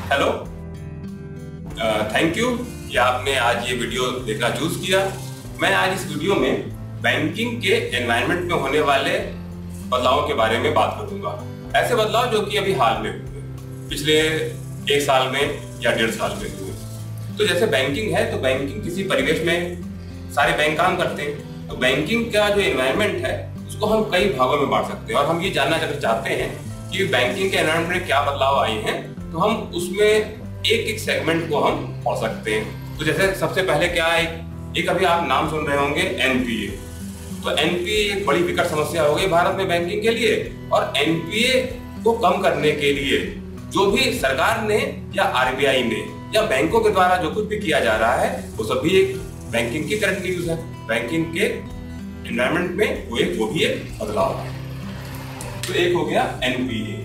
Hello, thank you कि आपने आज ये वीडियो देखना चूज किया। मैं आज इस वीडियो में बैंकिंग के एनवायरनमेंट में होने वाले बदलावों के बारे में बात करूंगा। ऐसे बदलाव जो कि अभी हाल में हुए, पिछले 1 साल में या 1.5 साल में हुए। तो जैसे बैंकिंग है, तो बैंकिंग किसी परिवेश में सारे बैंक काम करते हैं। तो बैंकिंग का जो एनवायरनमेंट है उसको हम कई भागों में बांट सकते हैं, और हम ये जानना चाहते हैं कि बैंकिंग के एनवायरनमेंट में क्या बदलाव आए हैं, तो हम उसमें एक एक सेगमेंट को हम पढ़ सकते हैं। तो जैसे सबसे पहले क्या है, एक अभी आप नाम सुन रहे होंगे एनपीए। तो एनपीए एक बड़ी विकट समस्या हो गई भारत में बैंकिंग के लिए, और एनपीए को कम करने के लिए जो भी सरकार ने या आरबीआई ने या बैंकों के द्वारा जो कुछ भी किया जा रहा है वो सभी एक बैंकिंग की करंट न्यूज है। बैंकिंग के एनवायरनमेंट में वो भी एक बदलाव है। तो एक हो गया एनपीए।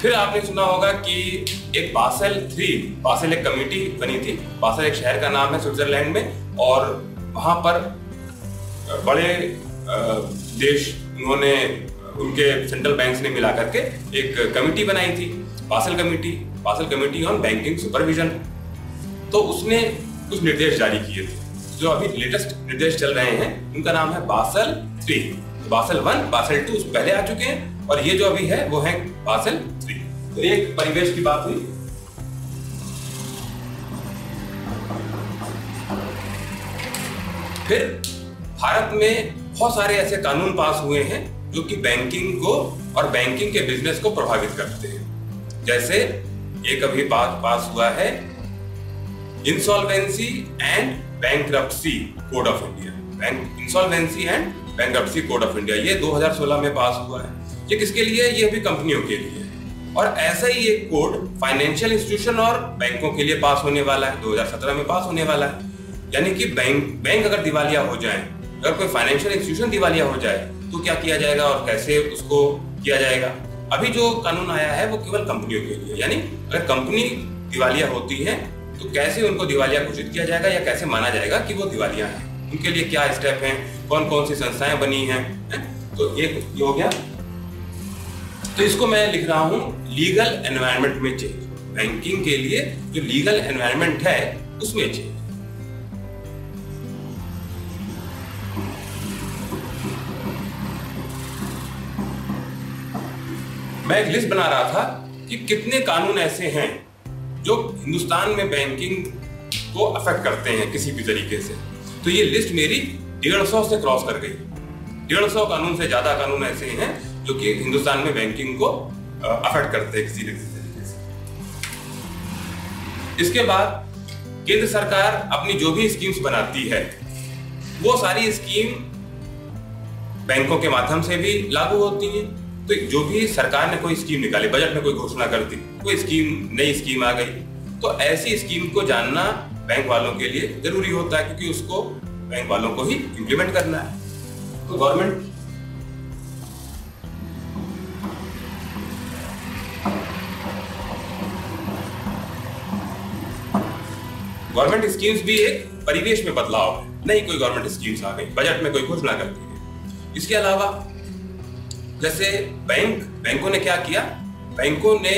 फिर आपने सुना होगा कि एक बासेल एक कमेटी बनी थी। बासेल एक शहर का नाम है स्विट्जरलैंड में, और वहां पर बड़े देश उन्होंने उनके सेंट्रल बैंक्स ने मिला करके एक कमेटी बनाई थी, Basel committee on banking supervision. तो उसने कुछ निर्देश जारी किए थे। जो अभी लेटेस्ट निर्देश चल रहे हैं उनका नाम है बासेल 3। बासेल 1, बासेल 2 उससे पहले आ चुके हैं, और ये जो अभी है वो है बासेल 3। तो एक परिवेश की बात हुई। फिर भारत में बहुत सारे ऐसे कानून पास हुए हैं जो कि बैंकिंग को और बैंकिंग के बिजनेस को प्रभावित करते हैं। जैसे एक अभी पास हुआ है insolvency and bankruptcy code of India. Insolvency and bankruptcy code of India, ये 2016 में पास हुआ है। ये किसके लिए? ये भी कंपनियों के लिए। और ऐसा ही एक कोड फाइनेंशियल इंस्टीट्यूशन और बैंकों के लिए पास होने वाला है, 2017 में पास होने वाला है। यानी कि बैंक अगर दिवालिया हो जाए, अगर कोई फाइनेंशियल इंस्टीट्यूशन दिवालिया हो जाए, तो क्या किया जाएगा और कैसे उसको किया जाएगा। अभी जो कानून आया है वो केवल कंपनियों के लिए, यानी अगर कंपनी दिवालिया होती है तो कैसे उनको दिवालिया घोषित किया जाएगा या कैसे माना जाएगा कि वो दिवालिया है, उनके लिए क्या स्टेप हैं, कौन कौन सी संस्थाएं बनी हैं। तो ये हो गया। तो इसको मैं लिख रहा हूं लीगल एनवायरनमेंट में चेंज। बैंकिंग के लिए जो लीगल एनवायरनमेंट है उसमें चेंज। मैं एक लिस्ट बना रहा था कि कितने कानून ऐसे हैं जो हिंदुस्तान में बैंकिंग को अफेक्ट करते हैं किसी भी तरीके से। तो ये लिस्ट मेरी 150 से क्रॉस कर गई। 150 कानून से ज्यादा कानून ऐसे हैं जो कि हिंदुस्तान में बैंकिंग को अफेक्ट करते हैं किसी न किसी तरीके से। इसके बाद केंद्र सरकार अपनी जो भी स्कीम्स बनाती है वो सारी स्कीम बैंकों के माध्यम से भी लागू होती हैं। तो जो भी सरकार ने कोई स्कीम निकाली, बजट में कोई घोषणा कर दी, कोई नई स्कीम आ गई, तो ऐसी स्कीम को जानना बैंक वालों के लिए जरूरी होता है, क्योंकि उसको बैंक वालों को ही इंप्लीमेंट करना है। तो गवर्नमेंट स्कीम्स भी एक परिवेश में बदलाव है। नई कोई गवर्नमेंट स्कीम्स आ गई, बजट में कोई घोषणा करती है। इसके अलावा जैसे बैंकों ने क्या किया, बैंकों ने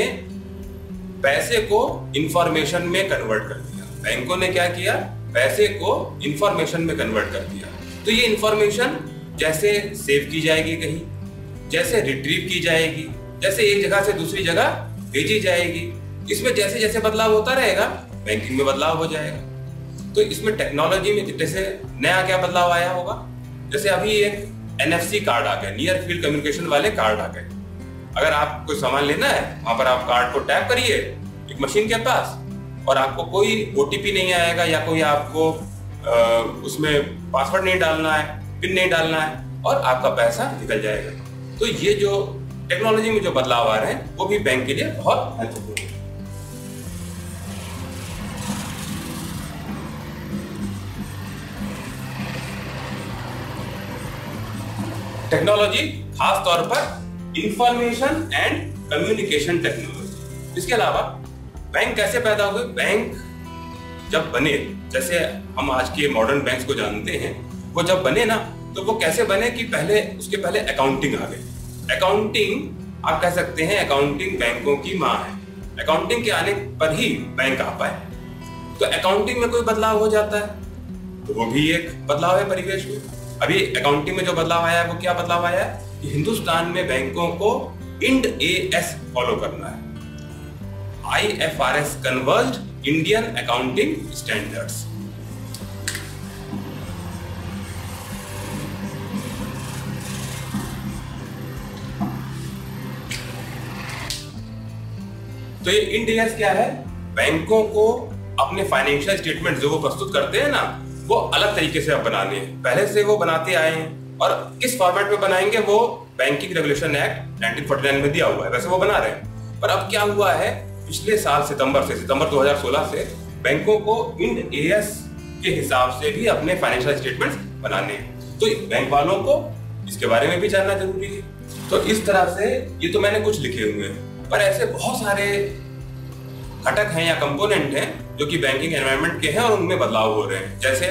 पैसे को इंफॉर्मेशन में कन्वर्ट कर दिया। बैंकों ने क्या किया, पैसे को इंफॉर्मेशन में कन्वर्ट कर दिया। तो ये इंफॉर्मेशन जैसे सेव की जाएगी कहीं, जैसे रिट्रीव की जाएगी, जैसे एक जगह से दूसरी जगह भेजी जाएगी, इसमें जैसे जैसे बदलाव होता रहेगा बैंकिंग में बदलाव हो जाएगा। तो इसमें टेक्नोलॉजी में जैसे नया क्या बदलाव आया होगा, जैसे अभी एक NFC कार्ड आ गए, नियर फील्ड कम्युनिकेशन वाले कार्ड आ गए। अगर आप कोई सामान लेना है, वहां पर आप कार्ड को टैप करिए एक मशीन के पास, और आपको कोई OTP नहीं आएगा या कोई आपको उसमें पासवर्ड नहीं डालना है, पिन नहीं डालना है, और आपका पैसा निकल जाएगा। तो ये जो टेक्नोलॉजी में जो बदलाव आ रहे हैं वो भी बैंक के लिए बहुत महत्वपूर्ण है। टेक्नोलॉजी खास तौर पर इंफॉर्मेशन एंड कम्युनिकेशन टेक्नोलॉजी। इसके अलावा बैंक कैसे पैदा हुए, बैंक जब बने, जैसे हम आज के मॉडर्न बैंक्स को जानते हैं, वो जब बने ना, तो वो कैसे बने कि उसके पहले अकाउंटिंग आ गई। अकाउंटिंग, आप कह सकते हैं अकाउंटिंग बैंकों की माँ है। अकाउंटिंग के आने पर ही बैंक आ पाए। तो अकाउंटिंग में कोई बदलाव हो जाता है तो वो भी एक बदलाव है परिवेश में। अभी अकाउंटिंग में जो बदलाव आया है वो क्या बदलाव आया है कि हिंदुस्तान में बैंकों को इंड AS फॉलो करना है, IFRS कन्वर्ज्ड इंडियन अकाउंटिंग स्टैंडर्ड्स। तो ये इंड AS क्या है? बैंकों को अपने फाइनेंशियल स्टेटमेंट जो वो प्रस्तुत करते हैं ना, वो अलग तरीके से अब बनाने हैं। पहले से वो बनाते आए हैं और किस फॉर्मेट में बनाएंगे वो बैंकिंग रेगुलेशन एक्ट 1949 में दिया हुआ है, वैसे वो बना रहे हैं। पर अब क्या हुआ है, पिछले साल सितंबर 2016 से बैंकों को इंड AS के हिसाब से भी अपने फाइनेंशियल स्टेटमेंट्स बनाने हैं। तो बैंक वालों को इसके बारे में भी जानना जरूरी है। तो इस तरह से ये तो मैंने कुछ लिखे हुए हैं, पर ऐसे बहुत सारे घटक हैं या कंपोनेंट हैं जो कि बैंकिंग एनवायरनमेंट के हैं और उनमें बदलाव हो रहे हैं। जैसे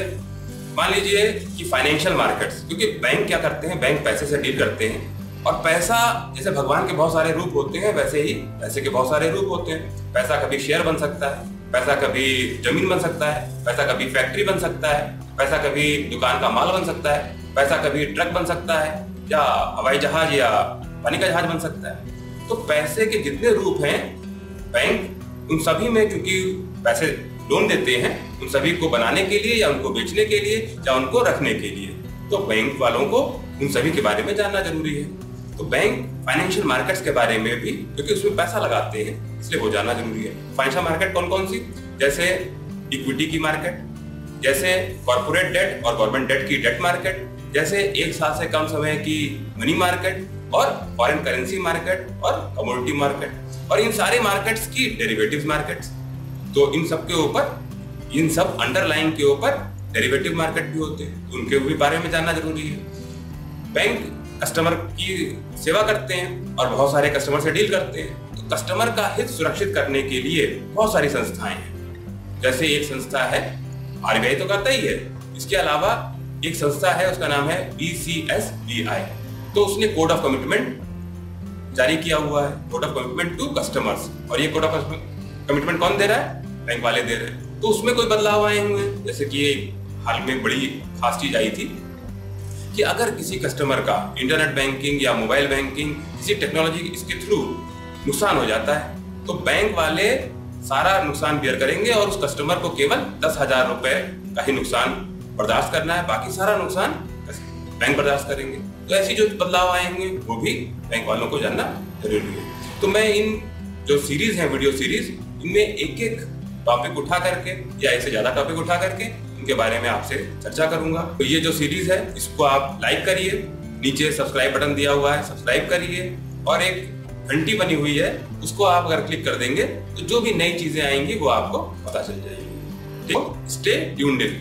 मान लीजिए कि फाइनेंशियल मार्केट्स, क्योंकि बैंक क्या करते हैं, बैंक पैसे से डील करते हैं। और पैसा, जैसे भगवान के बहुत सारे रूप होते हैं, वैसे ही पैसे के बहुत सारे रूप होते हैं। पैसा कभी शेयर बन सकता है, पैसा कभी जमीन बन सकता है, पैसा कभी फैक्ट्री बन सकता है, पैसा कभी दुकान का माल बन सकता है, पैसा कभी ट्रक बन सकता है, या हवाई जहाज या पानी का जहाज बन सकता है। तो पैसे के जितने रूप हैं, बैंक उन सभी में क्योंकि पैसे लोन देते हैं, उन सभी को बनाने के लिए या उनको बेचने के लिए या उनको रखने के लिए, तो बैंक वालों को उन सभी के बारे में जानना जरूरी है। तो बैंक फाइनेंशियल मार्केट्स के बारे में भी, क्योंकि उसमें पैसा लगाते हैं, इसलिए वो जानना जरूरी है। फाइनेंशियल मार्केट कौन कौन सी? जैसे इक्विटी की मार्केट, जैसे कॉर्पोरेट डेट और गवर्नमेंट डेट की डेट मार्केट, जैसे 1 साल से कम समय की मनी मार्केट और फॉरेन करेंसी मार्केट और कमोडिटी मार्केट, और इन सारे मार्केट्स की डेरिवेटिव्स मार्केट्स। तो इन सब के ऊपर, इन सब अंडरलाइन के ऊपर डेरिवेटिव मार्केट भी होते हैं, तो उनके भी बारे में जानना जरूरी है। बैंक कस्टमर की सेवा करते हैं और बहुत सारे कस्टमर से डील करते हैं, तो कस्टमर का हित सुरक्षित करने के लिए बहुत सारी संस्थाएं हैं। जैसे एक संस्था है, RBI तो करता ही है, इसके अलावा एक संस्था है, उसका नाम है BCSBI। तो उसने कोड ऑफ कमिटमेंट जारी किया हुआ है, code of commitment to customers. और ये कोड ऑफ कमिटमेंट कौन दे रहा है? बैंक वाले दे रहे हैं। तो उसमें कोई बदलाव आए हुए हैं, जैसे कि हाल में बड़ी खास चीज आई थी कि अगर किसी कस्टमर का इंटरनेट बैंकिंग या मोबाइल बैंकिंग किसी टेक्नोलॉजी इसके थ्रू नुकसान हो जाता है, तो बैंक वाले सारा नुकसान बियर करेंगे और उस कस्टमर को केवल 10,000 रुपए का ही नुकसान बर्दाश्त करना है, बाकी सारा नुकसान बैंक बर्दाश्त करेंगे। तो ऐसी जो बदलाव आए होंगे वो भी बैंक वालों को जानना जरूरी है। तो मैं इन जो सीरीज है, वीडियो सीरीज, इनमें एक एक टॉपिक उठा करके या इससे ज्यादा टॉपिक उठा करके उनके बारे में आपसे चर्चा करूंगा। तो ये जो सीरीज है इसको आप लाइक करिए, नीचे सब्सक्राइब बटन दिया हुआ है, सब्सक्राइब करिए, और एक घंटी बनी हुई है उसको आप अगर क्लिक कर देंगे तो जो भी नई चीजें आएंगी वो आपको पता चल जाएगी। Stay tuned in.